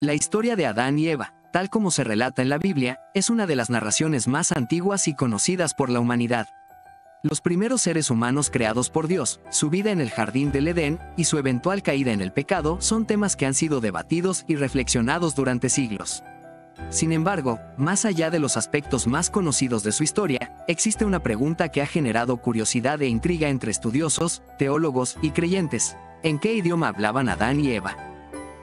La historia de Adán y Eva, tal como se relata en la Biblia, es una de las narraciones más antiguas y conocidas por la humanidad. Los primeros seres humanos creados por Dios, su vida en el jardín del Edén y su eventual caída en el pecado son temas que han sido debatidos y reflexionados durante siglos. Sin embargo, más allá de los aspectos más conocidos de su historia, existe una pregunta que ha generado curiosidad e intriga entre estudiosos, teólogos y creyentes. ¿En qué idioma hablaban Adán y Eva?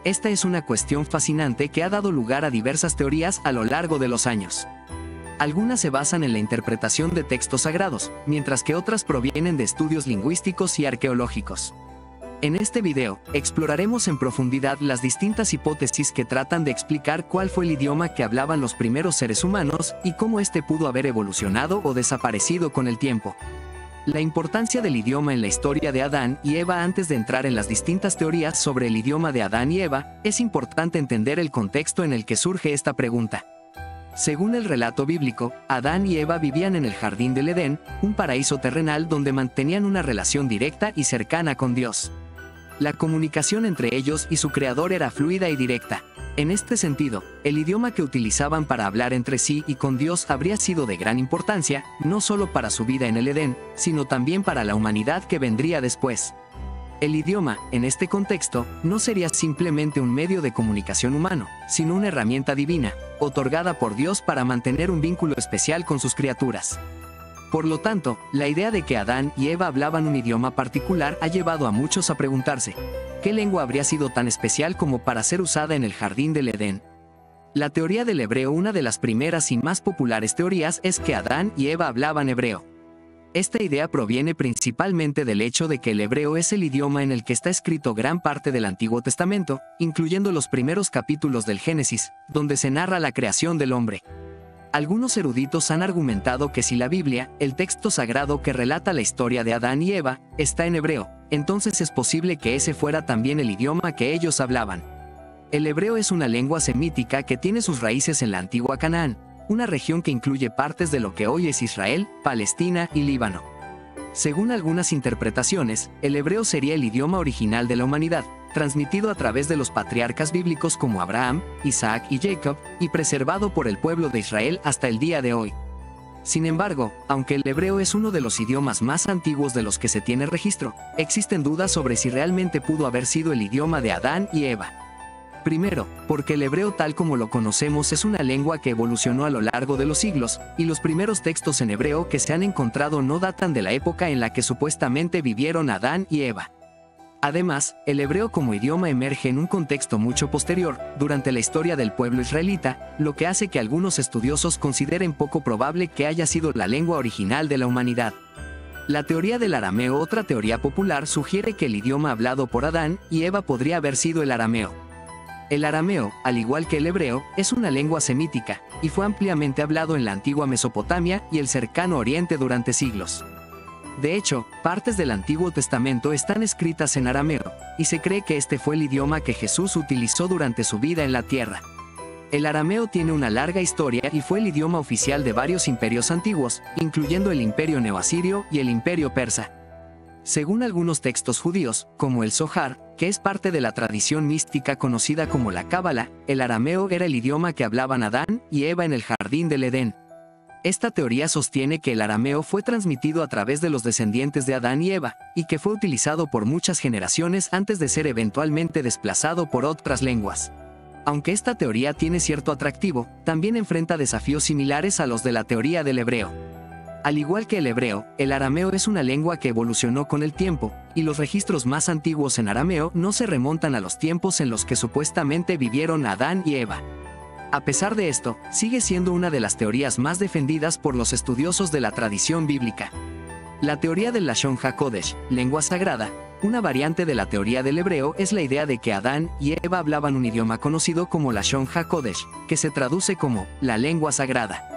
Esta es una cuestión fascinante que ha dado lugar a diversas teorías a lo largo de los años. Algunas se basan en la interpretación de textos sagrados, mientras que otras provienen de estudios lingüísticos y arqueológicos. En este video, exploraremos en profundidad las distintas hipótesis que tratan de explicar cuál fue el idioma que hablaban los primeros seres humanos y cómo este pudo haber evolucionado o desaparecido con el tiempo. La importancia del idioma en la historia de Adán y Eva. Antes de entrar en las distintas teorías sobre el idioma de Adán y Eva, es importante entender el contexto en el que surge esta pregunta. Según el relato bíblico, Adán y Eva vivían en el jardín del Edén, un paraíso terrenal donde mantenían una relación directa y cercana con Dios. La comunicación entre ellos y su creador era fluida y directa. En este sentido, el idioma que utilizaban para hablar entre sí y con Dios habría sido de gran importancia, no solo para su vida en el Edén, sino también para la humanidad que vendría después. El idioma, en este contexto, no sería simplemente un medio de comunicación humano, sino una herramienta divina, otorgada por Dios para mantener un vínculo especial con sus criaturas. Por lo tanto, la idea de que Adán y Eva hablaban un idioma particular ha llevado a muchos a preguntarse, ¿qué lengua habría sido tan especial como para ser usada en el jardín del Edén? La teoría del hebreo, una de las primeras y más populares teorías, es que Adán y Eva hablaban hebreo. Esta idea proviene principalmente del hecho de que el hebreo es el idioma en el que está escrito gran parte del Antiguo Testamento, incluyendo los primeros capítulos del Génesis, donde se narra la creación del hombre. Algunos eruditos han argumentado que si la Biblia, el texto sagrado que relata la historia de Adán y Eva, está en hebreo, entonces es posible que ese fuera también el idioma que ellos hablaban. El hebreo es una lengua semítica que tiene sus raíces en la antigua Canaán, una región que incluye partes de lo que hoy es Israel, Palestina y Líbano. Según algunas interpretaciones, el hebreo sería el idioma original de la humanidad, transmitido a través de los patriarcas bíblicos como Abraham, Isaac y Jacob, y preservado por el pueblo de Israel hasta el día de hoy. Sin embargo, aunque el hebreo es uno de los idiomas más antiguos de los que se tiene registro, existen dudas sobre si realmente pudo haber sido el idioma de Adán y Eva. Primero, porque el hebreo tal como lo conocemos es una lengua que evolucionó a lo largo de los siglos, y los primeros textos en hebreo que se han encontrado no datan de la época en la que supuestamente vivieron Adán y Eva. Además, el hebreo como idioma emerge en un contexto mucho posterior, durante la historia del pueblo israelita, lo que hace que algunos estudiosos consideren poco probable que haya sido la lengua original de la humanidad. La teoría del arameo, otra teoría popular, sugiere que el idioma hablado por Adán y Eva podría haber sido el arameo. El arameo, al igual que el hebreo, es una lengua semítica, y fue ampliamente hablado en la antigua Mesopotamia y el cercano Oriente durante siglos. De hecho, partes del Antiguo Testamento están escritas en arameo, y se cree que este fue el idioma que Jesús utilizó durante su vida en la tierra. El arameo tiene una larga historia y fue el idioma oficial de varios imperios antiguos, incluyendo el Imperio Neoasirio y el Imperio Persa. Según algunos textos judíos, como el Zohar, que es parte de la tradición mística conocida como la Cábala, el arameo era el idioma que hablaban Adán y Eva en el jardín del Edén. Esta teoría sostiene que el arameo fue transmitido a través de los descendientes de Adán y Eva, y que fue utilizado por muchas generaciones antes de ser eventualmente desplazado por otras lenguas. Aunque esta teoría tiene cierto atractivo, también enfrenta desafíos similares a los de la teoría del hebreo. Al igual que el hebreo, el arameo es una lengua que evolucionó con el tiempo, y los registros más antiguos en arameo no se remontan a los tiempos en los que supuestamente vivieron Adán y Eva. A pesar de esto, sigue siendo una de las teorías más defendidas por los estudiosos de la tradición bíblica. La teoría del Lashon HaKodesh, lengua sagrada, una variante de la teoría del hebreo, es la idea de que Adán y Eva hablaban un idioma conocido como Lashon HaKodesh, que se traduce como la lengua sagrada.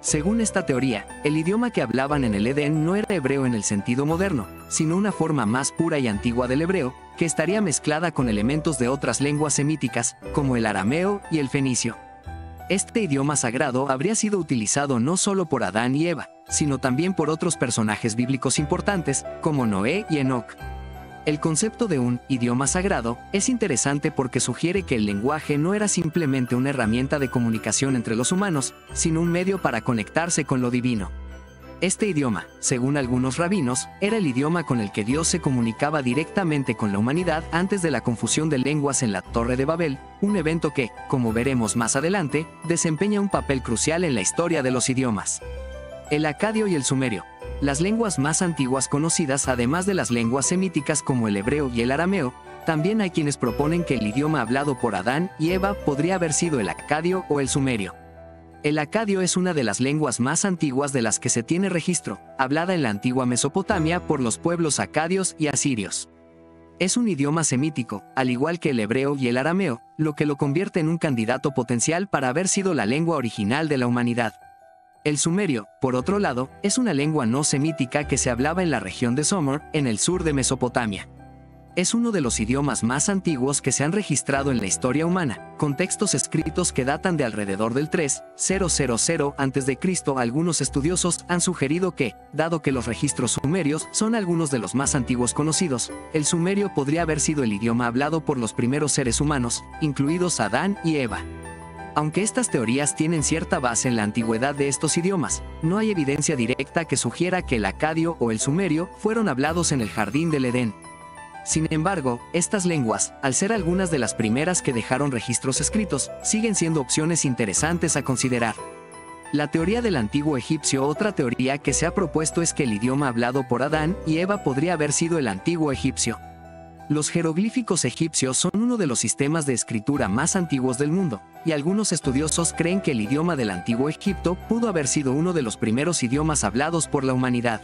Según esta teoría, el idioma que hablaban en el Edén no era hebreo en el sentido moderno, sino una forma más pura y antigua del hebreo, que estaría mezclada con elementos de otras lenguas semíticas, como el arameo y el fenicio. Este idioma sagrado habría sido utilizado no solo por Adán y Eva, sino también por otros personajes bíblicos importantes, como Noé y Enoc. El concepto de un idioma sagrado es interesante porque sugiere que el lenguaje no era simplemente una herramienta de comunicación entre los humanos, sino un medio para conectarse con lo divino. Este idioma, según algunos rabinos, era el idioma con el que Dios se comunicaba directamente con la humanidad antes de la confusión de lenguas en la Torre de Babel, un evento que, como veremos más adelante, desempeña un papel crucial en la historia de los idiomas. El acadio y el sumerio, las lenguas más antiguas conocidas, además de las lenguas semíticas como el hebreo y el arameo. También hay quienes proponen que el idioma hablado por Adán y Eva podría haber sido el acadio o el sumerio. El acadio es una de las lenguas más antiguas de las que se tiene registro, hablada en la antigua Mesopotamia por los pueblos acadios y asirios. Es un idioma semítico, al igual que el hebreo y el arameo, lo que lo convierte en un candidato potencial para haber sido la lengua original de la humanidad. El sumerio, por otro lado, es una lengua no semítica que se hablaba en la región de Sumer, en el sur de Mesopotamia. Es uno de los idiomas más antiguos que se han registrado en la historia humana, con textos escritos que datan de alrededor del 3000 a.C. Algunos estudiosos han sugerido que, dado que los registros sumerios son algunos de los más antiguos conocidos, el sumerio podría haber sido el idioma hablado por los primeros seres humanos, incluidos Adán y Eva. Aunque estas teorías tienen cierta base en la antigüedad de estos idiomas, no hay evidencia directa que sugiera que el acadio o el sumerio fueron hablados en el jardín del Edén. Sin embargo, estas lenguas, al ser algunas de las primeras que dejaron registros escritos, siguen siendo opciones interesantes a considerar. La teoría del antiguo egipcio. Otra teoría que se ha propuesto es que el idioma hablado por Adán y Eva podría haber sido el antiguo egipcio. Los jeroglíficos egipcios son uno de los sistemas de escritura más antiguos del mundo, y algunos estudiosos creen que el idioma del antiguo Egipto pudo haber sido uno de los primeros idiomas hablados por la humanidad.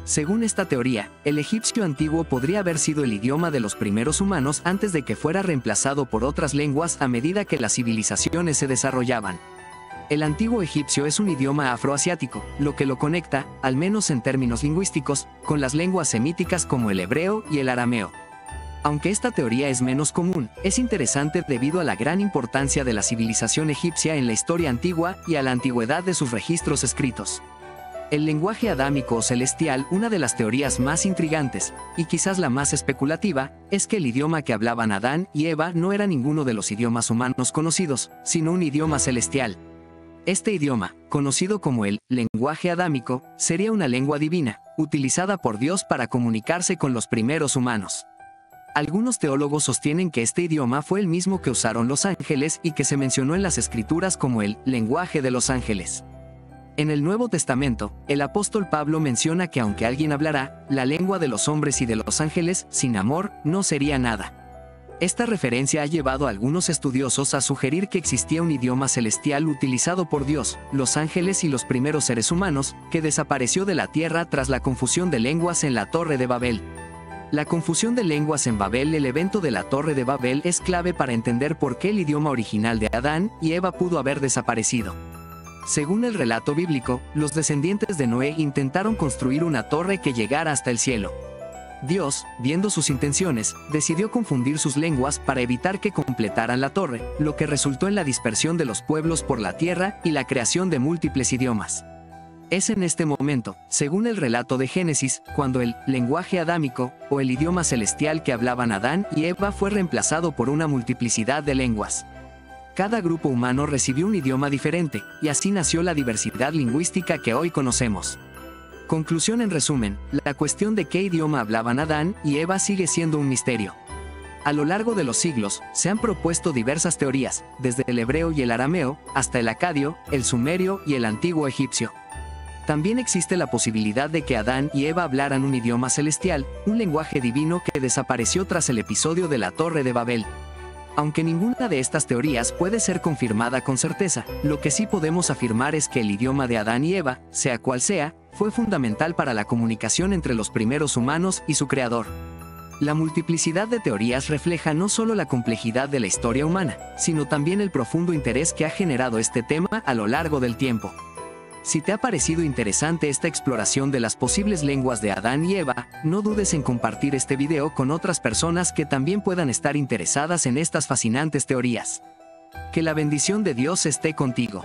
Según esta teoría, el egipcio antiguo podría haber sido el idioma de los primeros humanos antes de que fuera reemplazado por otras lenguas a medida que las civilizaciones se desarrollaban. El antiguo egipcio es un idioma afroasiático, lo que lo conecta, al menos en términos lingüísticos, con las lenguas semíticas como el hebreo y el arameo. Aunque esta teoría es menos común, es interesante debido a la gran importancia de la civilización egipcia en la historia antigua y a la antigüedad de sus registros escritos. El lenguaje adámico o celestial. Una de las teorías más intrigantes, y quizás la más especulativa, es que el idioma que hablaban Adán y Eva no era ninguno de los idiomas humanos conocidos, sino un idioma celestial. Este idioma, conocido como el lenguaje adámico, sería una lengua divina, utilizada por Dios para comunicarse con los primeros humanos. Algunos teólogos sostienen que este idioma fue el mismo que usaron los ángeles y que se mencionó en las escrituras como el lenguaje de los ángeles. En el Nuevo Testamento, el apóstol Pablo menciona que aunque alguien hablará la lengua de los hombres y de los ángeles, sin amor, no sería nada. Esta referencia ha llevado a algunos estudiosos a sugerir que existía un idioma celestial utilizado por Dios, los ángeles y los primeros seres humanos, que desapareció de la tierra tras la confusión de lenguas en la Torre de Babel. La confusión de lenguas en Babel. El evento de la Torre de Babel es clave para entender por qué el idioma original de Adán y Eva pudo haber desaparecido. Según el relato bíblico, los descendientes de Noé intentaron construir una torre que llegara hasta el cielo. Dios, viendo sus intenciones, decidió confundir sus lenguas para evitar que completaran la torre, lo que resultó en la dispersión de los pueblos por la tierra y la creación de múltiples idiomas. Es en este momento, según el relato de Génesis, cuando el lenguaje adámico, o el idioma celestial que hablaban Adán y Eva, fue reemplazado por una multiplicidad de lenguas. Cada grupo humano recibió un idioma diferente, y así nació la diversidad lingüística que hoy conocemos. Conclusión. En resumen, la cuestión de qué idioma hablaban Adán y Eva sigue siendo un misterio. A lo largo de los siglos, se han propuesto diversas teorías, desde el hebreo y el arameo, hasta el acadio, el sumerio y el antiguo egipcio. También existe la posibilidad de que Adán y Eva hablaran un idioma celestial, un lenguaje divino que desapareció tras el episodio de la Torre de Babel. Aunque ninguna de estas teorías puede ser confirmada con certeza, lo que sí podemos afirmar es que el idioma de Adán y Eva, sea cual sea, fue fundamental para la comunicación entre los primeros humanos y su creador. La multiplicidad de teorías refleja no solo la complejidad de la historia humana, sino también el profundo interés que ha generado este tema a lo largo del tiempo. Si te ha parecido interesante esta exploración de las posibles lenguas de Adán y Eva, no dudes en compartir este video con otras personas que también puedan estar interesadas en estas fascinantes teorías. Que la bendición de Dios esté contigo.